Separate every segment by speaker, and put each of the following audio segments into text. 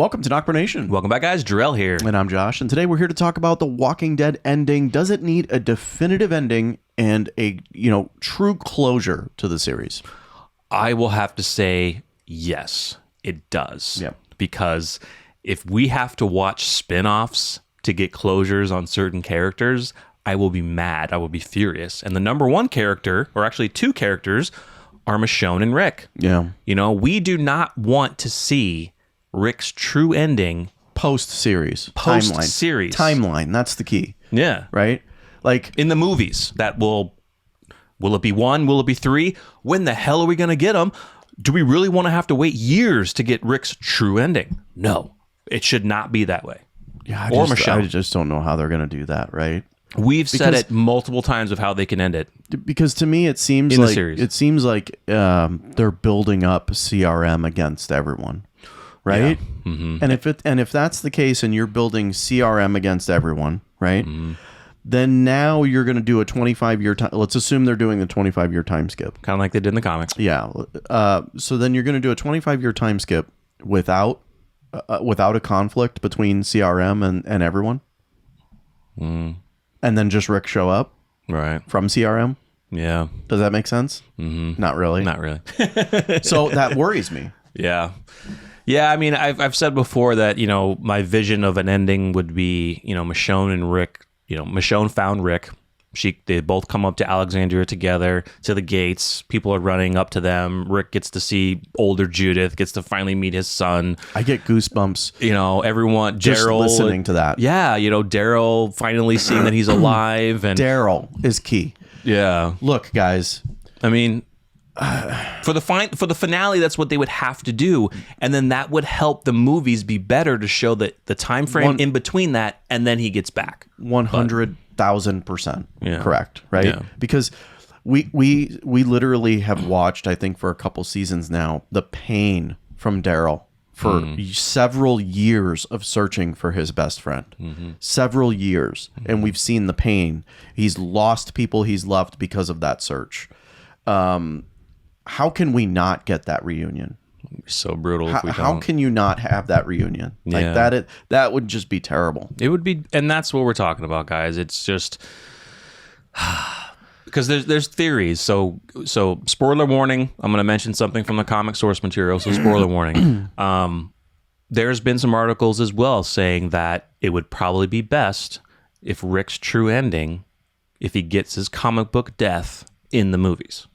Speaker 1: Welcome to NocBro Nation.
Speaker 2: Welcome back, guys. Jarrell here.
Speaker 1: And I'm Josh. And today we're here to talk about The Walking Dead ending. Does it need a definitive ending and a, true closure to the series?
Speaker 2: I will have to say yes, it does.
Speaker 1: Yeah.
Speaker 2: Because if we have to watch spin-offs to get closures on certain characters, I will be mad. I will be furious. And the number one character, or actually two characters, are Michonne and Rick.
Speaker 1: Yeah.
Speaker 2: We do not want to see Rick's true ending
Speaker 1: post-series. Timeline. That's the key.
Speaker 2: Yeah.
Speaker 1: Right? Like
Speaker 2: in the movies, will it be 1? Will it be 3? When the hell are we going to get them? Do we really want to have to wait years to get Rick's true ending? No, it should not be that way.
Speaker 1: Yeah,
Speaker 2: Michonne.
Speaker 1: I just don't know how they're going to do that, right?
Speaker 2: We've said it multiple times of how they can end it.
Speaker 1: Because to me, it seems like they're building up CRM against everyone, right?
Speaker 2: Yeah. Mm-hmm.
Speaker 1: And if that's the case, and you're building CRM against everyone, right? Mm-hmm. Then now you're going to do a 25-year time. Let's assume they're doing the 25-year time skip,
Speaker 2: kind of like they did in the comics.
Speaker 1: Yeah. So then you're going to do a 25-year time skip without a conflict between CRM and everyone.
Speaker 2: Mm.
Speaker 1: And then just Rick show up,
Speaker 2: right,
Speaker 1: from CRM.
Speaker 2: Yeah.
Speaker 1: Does that make sense?
Speaker 2: Mm-hmm.
Speaker 1: Not really. So that worries me.
Speaker 2: Yeah. Yeah. I mean, I've said before that, my vision of an ending would be, Michonne and Rick, Michonne found Rick. They both come up to Alexandria together to the gates. People are running up to them. Rick gets to see older Judith, gets to finally meet his son.
Speaker 1: I get goosebumps.
Speaker 2: Everyone,
Speaker 1: just
Speaker 2: Daryl
Speaker 1: listening to that.
Speaker 2: Yeah. Daryl finally seeing that he's alive. And
Speaker 1: Daryl is key.
Speaker 2: Yeah.
Speaker 1: Look, guys.
Speaker 2: I mean, for the finale, that's what they would have to do, and then that would help the movies be better to show that the time frame in between that, and then he gets back.
Speaker 1: 100,000% correct, right? Yeah. Because we literally have watched, I think, for a couple seasons now, the pain from Daryl for several years of searching for his best friend. Mm-hmm. Several years, and we've seen the pain. He's lost people he's loved because of that search. How can we not get that reunion?
Speaker 2: So brutal. If we don't.
Speaker 1: How can you not have that reunion? Like that would just be terrible.
Speaker 2: It would be, and that's what we're talking about, guys. It's just because there's theories. So spoiler warning. I'm going to mention something from the comic source material. So spoiler warning. There's been some articles as well saying that it would probably be best if Rick's true ending, if he gets his comic book death in the movies.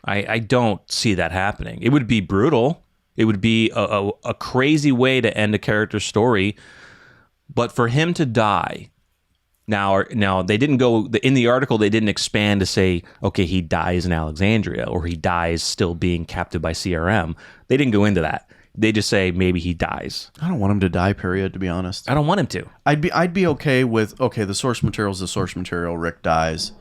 Speaker 2: I don't see that happening. It would be brutal. It would be a crazy way to end a character's story. But for him to die, now they didn't go in the article. They didn't expand to say, okay, he dies in Alexandria or he dies still being captive by CRM. They didn't go into that. They just say maybe he dies.
Speaker 1: I don't want him to die. Period. To be honest,
Speaker 2: I don't want him to.
Speaker 1: I'd be okay with the source material is the source material. Rick dies.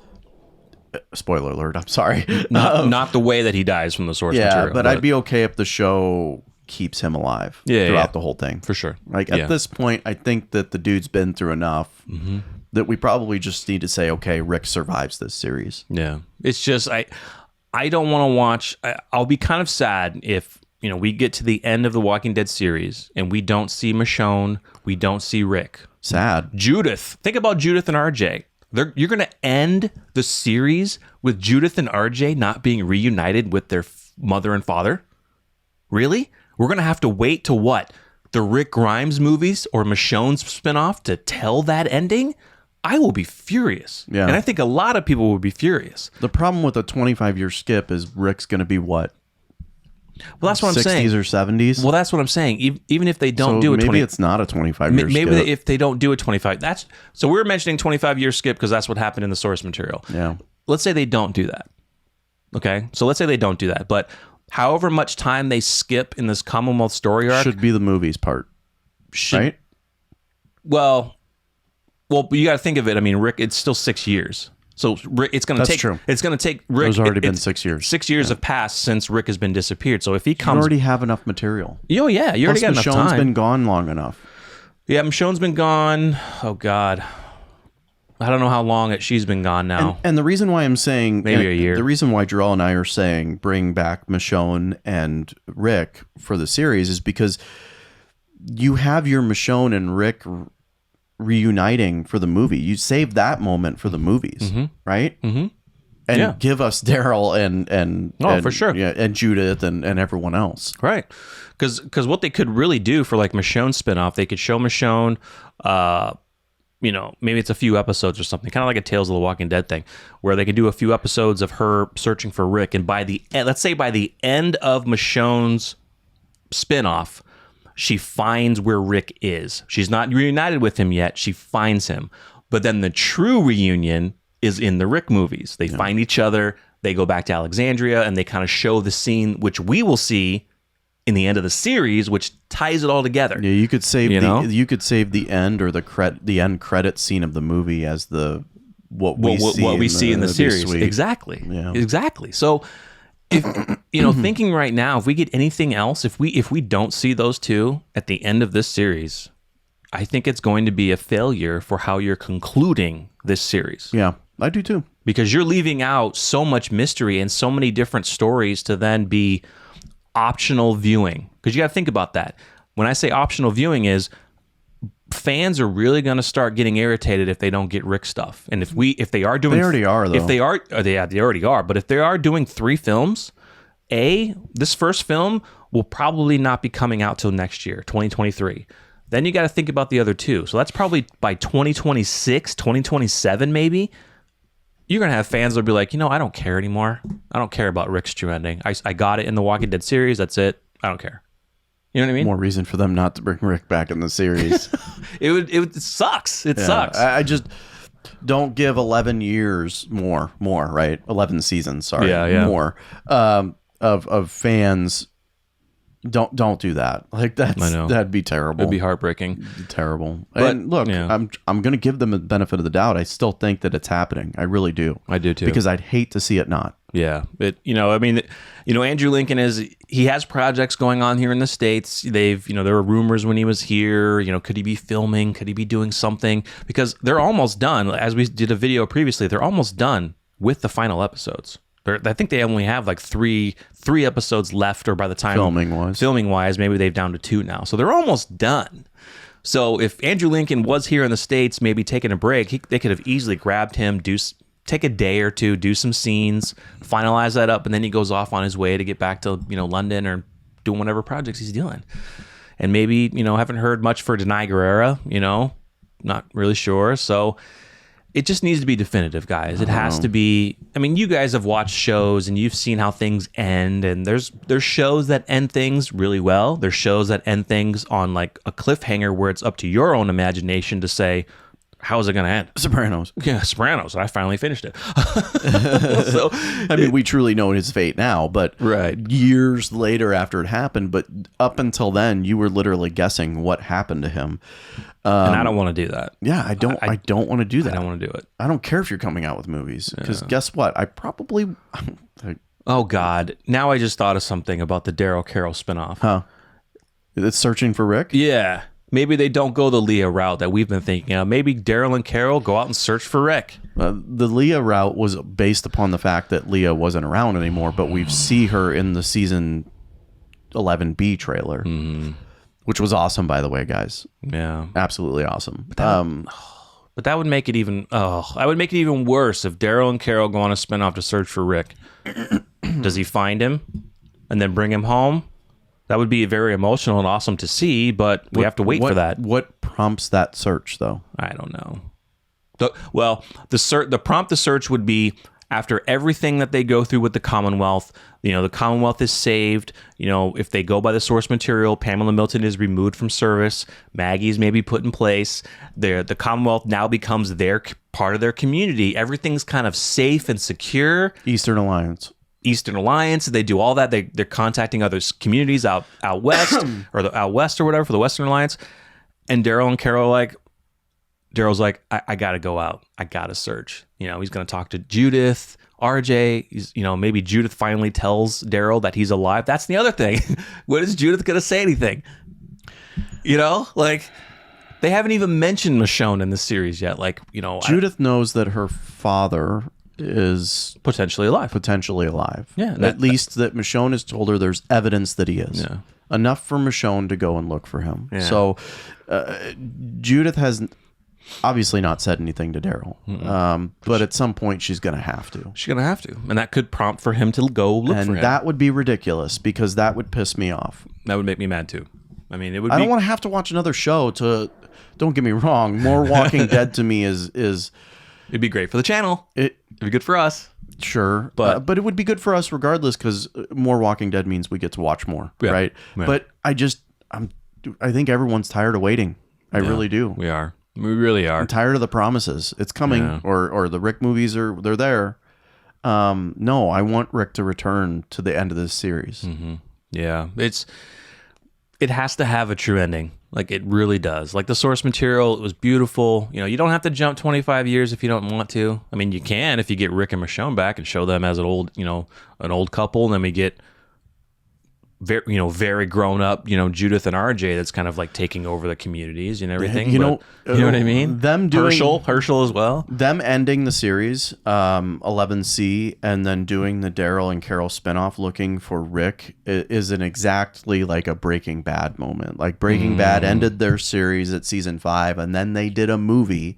Speaker 1: Spoiler alert, I'm sorry.
Speaker 2: Not the way that he dies from the source material.
Speaker 1: But I'd be okay if the show keeps him alive throughout the whole thing.
Speaker 2: For sure.
Speaker 1: Like at this point, I think that the dude's been through enough that we probably just need to say, okay, Rick survives this series.
Speaker 2: Yeah. It's just, I don't want to watch. I'll be kind of sad if, we get to the end of the Walking Dead series and we don't see Michonne, we don't see Rick.
Speaker 1: Sad.
Speaker 2: Judith. Think about Judith and RJ. You're going to end the series with Judith and RJ not being reunited with their mother and father? Really? We're going to have to wait to what? The Rick Grimes movies or Michonne's spinoff to tell that ending? I will be furious. Yeah. And I think a lot of people will be furious.
Speaker 1: The problem with a 25-year skip is Rick's going to be what?
Speaker 2: Well, that's what I'm saying.
Speaker 1: 60s or 70s?
Speaker 2: Well, that's what I'm saying. Even if they don't do a 20...
Speaker 1: Maybe it's not a 25-year skip.
Speaker 2: Maybe if they don't do a 25... So we were mentioning 25-year skip because that's what happened in the source material.
Speaker 1: Yeah.
Speaker 2: Let's say they don't do that. Okay? So let's say they don't do that. But however much time they skip in this Commonwealth story arc...
Speaker 1: Should be the movie's part. Right?
Speaker 2: Well, you got to think of it. I mean, Rick, it's still 6 years. So it's going to take. True. It's going to take Rick.
Speaker 1: There's already been 6 years.
Speaker 2: 6 years have passed since Rick has been disappeared. So if he comes,
Speaker 1: you already have enough material.
Speaker 2: Oh yeah, you already got enough time.
Speaker 1: Michonne's been gone long enough.
Speaker 2: Yeah, Michonne's been gone. Oh God. I don't know how long she's been gone now.
Speaker 1: And the reason why I'm saying
Speaker 2: maybe a year.
Speaker 1: The reason why Jarrell and I are saying bring back Michonne and Rick for the series is because you have your Michonne and Rick reuniting for the movie. You save that moment for the movies, right? Mm-hmm. And give us Daryl and
Speaker 2: for sure,
Speaker 1: and Judith and everyone else,
Speaker 2: right? Because what they could really do for like Michonne's spinoff, they could show Michonne, maybe it's a few episodes or something, kind of like a Tales of the Walking Dead thing, where they could do a few episodes of her searching for Rick, and by the end of Michonne's spinoff, she finds where Rick is. She's not reunited with him yet. She finds him, but then the true reunion is in the Rick movies. They find each other, they go back to Alexandria, and they kind of show the scene, which we will see in the end of the series, which ties it all together.
Speaker 1: Yeah, you could save the end or the end credit scene of the movie as what we see in the
Speaker 2: series. Exactly. Yeah. Exactly. So if thinking right now, if we get anything else, if we don't see those two at the end of this series, I think it's going to be a failure for how you're concluding this series.
Speaker 1: Yeah, I do too.
Speaker 2: Because you're leaving out so much mystery and so many different stories to then be optional viewing. Because you got to think about that. When I say optional viewing is fans are really going to start getting irritated if they don't get Rick stuff. And if they are doing...
Speaker 1: They already are, though.
Speaker 2: If they are... They already are. But if they are doing 3 films, this first film will probably not be coming out till next year, 2023. Then you got to think about the other 2. So that's probably by 2026, 2027 maybe. You're going to have fans that'll be like, I don't care anymore. I don't care about Rick's true ending. I got it in the Walking Dead series. That's it. I don't care. You know what I mean?
Speaker 1: More reason for them not to bring Rick back in the series.
Speaker 2: It sucks. It sucks.
Speaker 1: I just don't give 11 years more, right? 11 seasons, sorry.
Speaker 2: Yeah.
Speaker 1: More of fans. Don't do that. Like that'd be terrible.
Speaker 2: It'd be heartbreaking.
Speaker 1: Terrible. But and look, I'm going to give them the benefit of the doubt. I still think that it's happening. I really do.
Speaker 2: I do too.
Speaker 1: Because I'd hate to see it not.
Speaker 2: Yeah. Andrew Lincoln he has projects going on here in the States. There were rumors when he was here, could he be filming? Could he be doing something? Because they're almost done. As we did a video previously, they're almost done with the final episodes. I think they only have like three episodes left, or by the time filming wise, maybe they've down to 2 now. So they're almost done. So if Andrew Lincoln was here in the States, maybe taking a break, they could have easily grabbed him, take a day or 2, do some scenes, finalize that up, and then he goes off on his way to get back to London or doing whatever projects he's doing. And maybe haven't heard much for Denai Guerrera, not really sure. So it just needs to be definitive, guys. It has to be. I mean, you guys have watched shows and you've seen how things end, and there's shows that end things really well. There's shows that end things on like a cliffhanger where it's up to your own imagination to say, how is it going to end?
Speaker 1: Sopranos.
Speaker 2: Yeah, Sopranos. I finally finished it.
Speaker 1: So, I mean, we truly know his fate now, but years later after it happened, but up until then, you were literally guessing what happened to him.
Speaker 2: And I don't want to do that.
Speaker 1: Yeah, I don't want to do that.
Speaker 2: I don't want to do it.
Speaker 1: I don't care if you're coming out with movies, because guess what? I probably...
Speaker 2: Oh, God. Now I just thought of something about the Daryl Carroll spinoff.
Speaker 1: Huh? It's Searching for Rick?
Speaker 2: Yeah. Maybe they don't go the Leah route that we've been thinking of. Maybe Daryl and Carol go out and search for Rick.
Speaker 1: The Leah route was based upon the fact that Leah wasn't around anymore, but we see her in the season 11B trailer, which was awesome, by the way, guys.
Speaker 2: Yeah,
Speaker 1: absolutely awesome.
Speaker 2: But that would make it even. I would make it even worse if Daryl and Carol go on a spinoff to search for Rick. Does he find him and then bring him home? That would be very emotional and awesome to see, but we have to wait for that.
Speaker 1: What prompts that search, though?
Speaker 2: I don't know. The prompt to search would be after everything that they go through with the Commonwealth. The Commonwealth is saved. If they go by the source material, Pamela Milton is removed from service. Maggie's maybe put in place. The Commonwealth now becomes their part of their community. Everything's kind of safe and secure.
Speaker 1: Eastern Alliance,
Speaker 2: they do all that. They're contacting other communities out west or out west or whatever for the Western Alliance. And Daryl and Carol are like, Daryl's like, I gotta go out. I gotta search. He's gonna talk to Judith, RJ. Maybe Judith finally tells Daryl that he's alive. That's the other thing. When is Judith gonna say anything? They haven't even mentioned Michonne in the series yet. Like, you know,
Speaker 1: Judith knows that her father is
Speaker 2: potentially alive.
Speaker 1: Yeah. At least that Michonne has told her there's evidence that he is.
Speaker 2: Yeah.
Speaker 1: Enough for Michonne to go and look for him.
Speaker 2: Yeah.
Speaker 1: So Judith has obviously not said anything to Daryl. But at some point she's going to have to.
Speaker 2: She's going to have to. And that could prompt for him to go look for him.
Speaker 1: And that would be ridiculous because that would piss me off.
Speaker 2: That would make me mad too. I mean, it would.
Speaker 1: I don't want to have to watch another show to. Don't get me wrong. More Walking Dead to me is.
Speaker 2: It'd be great for the channel. It'd be good for us.
Speaker 1: Sure, but it would be good for us regardless because more Walking Dead means we get to watch more, right? Yeah. But I think everyone's tired of waiting. I really do.
Speaker 2: We are. We really are.
Speaker 1: I'm tired of the promises. It's coming, or the Rick movies they're there. No, I want Rick to return to the end of this series.
Speaker 2: Mm-hmm. Yeah, it has to have a true ending. Like it really does. Like the source material, it was beautiful. You know, you don't have to jump 25 years if you don't want to. I mean, you can if you get Rick and Michonne back and show them as an old couple, and then we get very grown up, Judith and RJ that's kind of like taking over the communities and everything. You know what I mean?
Speaker 1: Them doing
Speaker 2: Herschel as well.
Speaker 1: Them ending the series, 11C, and then doing the Daryl and Carol spinoff looking for Rick is an exactly like a Breaking Bad moment. Like Breaking Bad ended their series at season 5, and then they did a movie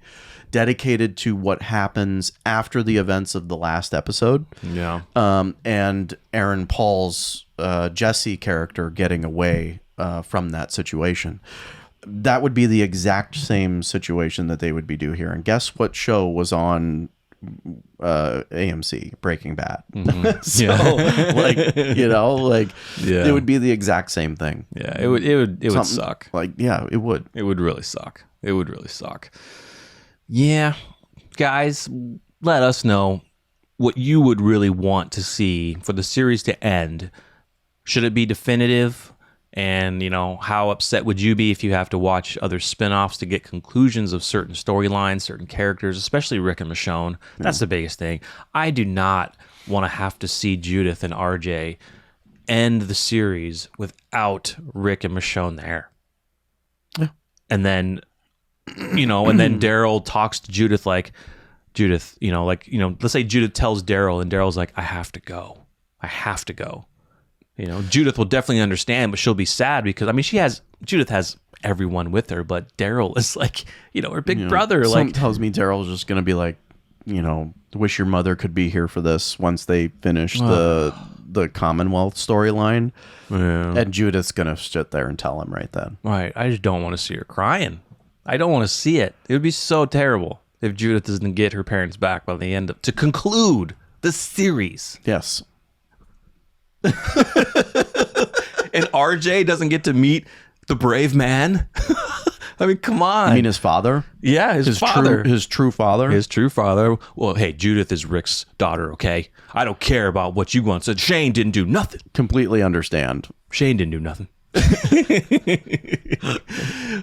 Speaker 1: dedicated to what happens after the events of the last episode.
Speaker 2: Yeah.
Speaker 1: And Aaron Paul's Jesse character getting away from that situation. That would be the exact same situation that they would be doing here. And guess what show was on AMC? Breaking Bad. So it would be the exact same thing.
Speaker 2: Yeah, it would suck.
Speaker 1: It would.
Speaker 2: It would really suck. It would really suck. Yeah, guys, let us know what you would really want to see for the series to end. Should it be definitive? And, how upset would you be if you have to watch other spinoffs to get conclusions of certain storylines, certain characters, especially Rick and Michonne? That's the biggest thing. I do not want to have to see Judith and RJ end the series without Rick and Michonne there.
Speaker 1: Yeah.
Speaker 2: And then... and then Daryl talks to Judith let's say Judith tells Daryl and Daryl's like, I have to go. Judith will definitely understand, but she'll be sad because, Judith has everyone with her, but Daryl is like, her big brother.
Speaker 1: Something tells me Daryl's just going to be like, wish your mother could be here for this once they finish the Commonwealth storyline.
Speaker 2: Yeah.
Speaker 1: And Judith's going to sit there and tell him right then.
Speaker 2: Right. I just don't want to see her crying. I don't want to see it. It would be so terrible if Judith doesn't get her parents back by the end to conclude the series.
Speaker 1: Yes.
Speaker 2: And RJ doesn't get to meet the brave man. I mean, come on.
Speaker 1: You mean his father?
Speaker 2: Yeah, his father.
Speaker 1: His true father?
Speaker 2: His true father. Well, hey, Judith is Rick's daughter, okay? I don't care about what you want. So Shane didn't do nothing.
Speaker 1: Completely understand.
Speaker 2: Shane didn't do nothing.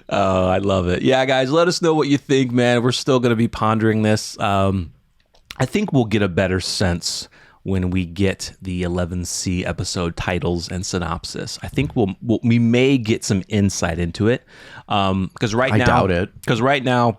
Speaker 2: Oh, I love it. Yeah, guys, let us know what you think, man. We're still going to be pondering this. I think we'll get a better sense when we get the 11C episode titles and synopsis. I think we may get some insight into it. Because right now, I
Speaker 1: doubt it.
Speaker 2: Because right now,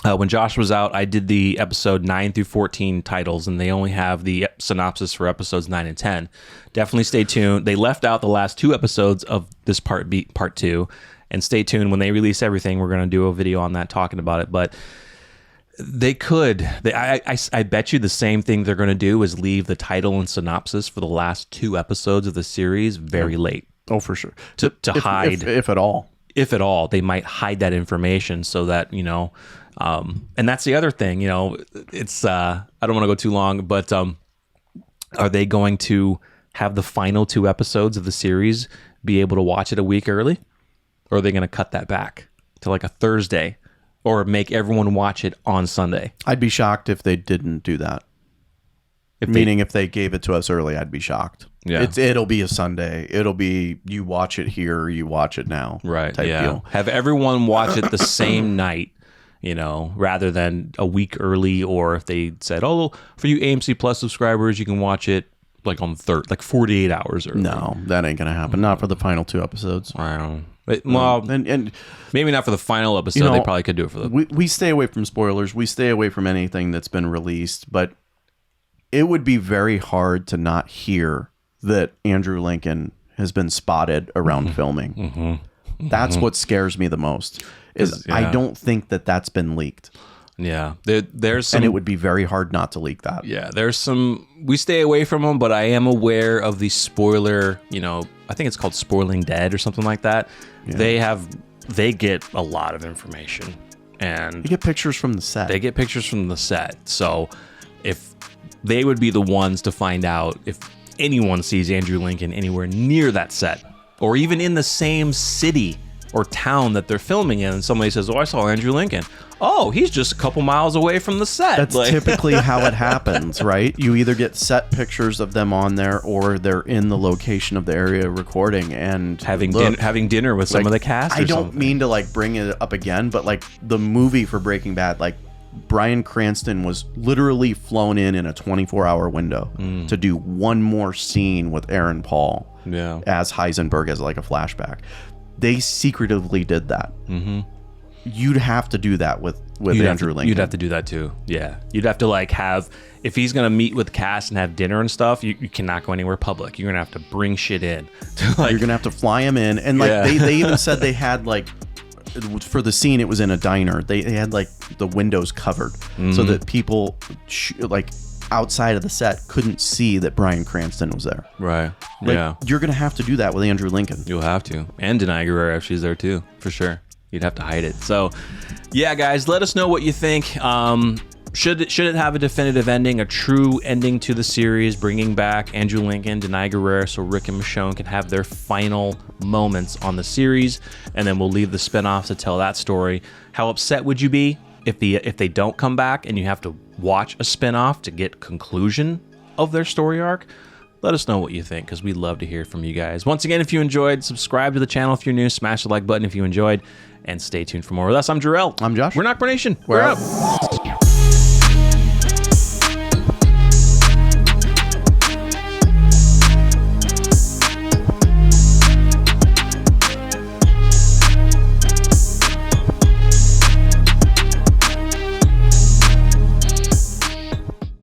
Speaker 2: when Josh was out, I did the episode 9 through 14 titles, and they only have the synopsis for episodes 9 and 10. Definitely stay tuned. They left out the last 2 episodes of this part 2, and stay tuned. When they release everything, we're going to do a video on that talking about it. But they could. I bet you the same thing they're going to do is leave the title and synopsis for the last 2 episodes of the series very late.
Speaker 1: Oh, for sure.
Speaker 2: To hide.
Speaker 1: If at all.
Speaker 2: If at all, they might hide that information so that, and that's the other thing, it's, I don't want to go too long, but are they going to have the final 2 episodes of the series be able to watch it a week early? Or are they going to cut that back to like a Thursday or make everyone watch it on Sunday?
Speaker 1: I'd be shocked if they didn't do that. If they gave it to us early, I'd be shocked.
Speaker 2: Yeah.
Speaker 1: It'll be a Sunday. It'll be you watch it here, you watch it now.
Speaker 2: Right.
Speaker 1: Type deal.
Speaker 2: Have everyone watch it the same night, rather than a week early, or if they said, oh, for you AMC Plus subscribers, you can watch it like on 48 hours early.
Speaker 1: No, that ain't going to happen. Not for the final 2 episodes.
Speaker 2: Wow. Well,
Speaker 1: and
Speaker 2: maybe not for the final episode. They probably could do it for the.
Speaker 1: We stay away from spoilers. We stay away from anything that's been released, but it would be very hard to not hear that Andrew Lincoln has been spotted around filming. That's what scares me the most. I don't think that that's been leaked.
Speaker 2: Yeah, there's some,
Speaker 1: and it would be very hard not to leak that.
Speaker 2: Yeah, there's some. We stay away from them, but I am aware of the spoiler. I think it's called Spoiling Dead or something like that. Yeah. They get a lot of information, and
Speaker 1: they get pictures from the set.
Speaker 2: So, if they would be the ones to find out if anyone sees Andrew Lincoln anywhere near that set, or even in the same city or town that they're filming in, and somebody says, "Oh, I saw Andrew Lincoln." Oh, he's just a couple miles away from the set.
Speaker 1: That's typically how it happens, right? You either get set pictures of them on there, or they're in the location of the area recording and
Speaker 2: having dinner with some of the cast.
Speaker 1: I don't mean to bring it up again, but the movie for Breaking Bad, Bryan Cranston was literally flown in a 24-hour window to do one more scene with Aaron Paul as Heisenberg as a flashback. They secretively did that. You'd have to do that with Andrew Lincoln.
Speaker 2: You'd have to do that too. Yeah. You'd have to have, if he's going to meet with the cast and have dinner and stuff, you cannot go anywhere public. You're going to have to bring shit in.
Speaker 1: You're going to have to fly him in. And they even said they had for the scene, it was in a diner. They had the windows covered so that people outside of the set couldn't see that Bryan Cranston was there.
Speaker 2: Right.
Speaker 1: You're going to have to do that with Andrew Lincoln.
Speaker 2: You'll have to. And Denai Guerrero if she's there too, for sure. You'd have to hide it. So, yeah, guys, let us know what you think. Should it have a definitive ending, a true ending to the series, bringing back Andrew Lincoln, Denai Guerrero, so Rick and Michonne can have their final moments on the series, and then we'll leave the spinoffs to tell that story. How upset would you be if they don't come back and you have to watch a spinoff to get conclusion of their story arc? Let us know what you think, because we'd love to hear from you guys. Once again, if you enjoyed, subscribe to the channel if you're new, smash the like button if you enjoyed, and stay tuned for more with us. I'm Jarrell.
Speaker 1: I'm Josh.
Speaker 2: We're NocBro Nation. We're out.